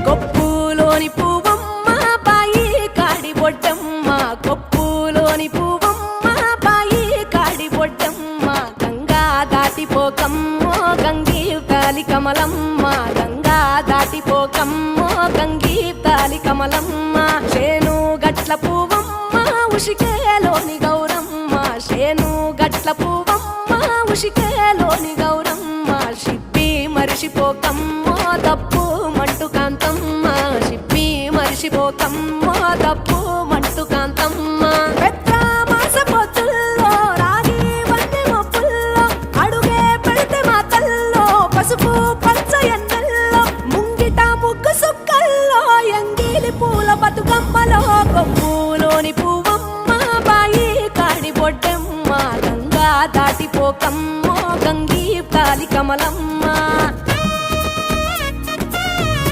కొప్పులోని పువ్వమ్మ బాయి కాడి బొడ్డమ్మ, కొప్పులోని పువ్వమ్మ బాయి కాడి బొడ్డమ్మ. గంగా దాటిపోకమ్మో గంగీ తాలి కమలమ్మ, గంగా దాటిపోకమ్మో గంగీ తాలి కమలమ్మ. శేను గట్ల పువ్వమ్మ ఉషికేలోని గౌరమ్మ, శేను గట్ల పువ్వమ్మ ఉషికేలోని గౌరమ్మ. షిప్పి మరిషిపోకమ్మో తప్పు మంటు కాంతమ్మ, షిప్పి మరిషిపోకమ్మో తప్పు మంటు కాంతమ్మ. పెద్ద మాస పొత్తుల్లో రాగి వన్నె మొప్పుల్లో అడుగే పెడితే మా తల్లో, పసుపు పచ్చ ఎన్నెల్లో ముంగిట ముగ్గు సుక్కల్లో, ఎంగిలి పూల బతుకమ్మలో కొప్పులోని పువ్వమ్మ బాయి కాడి బొడ్డమ్మ, గంగా దాటిపోకమ్మ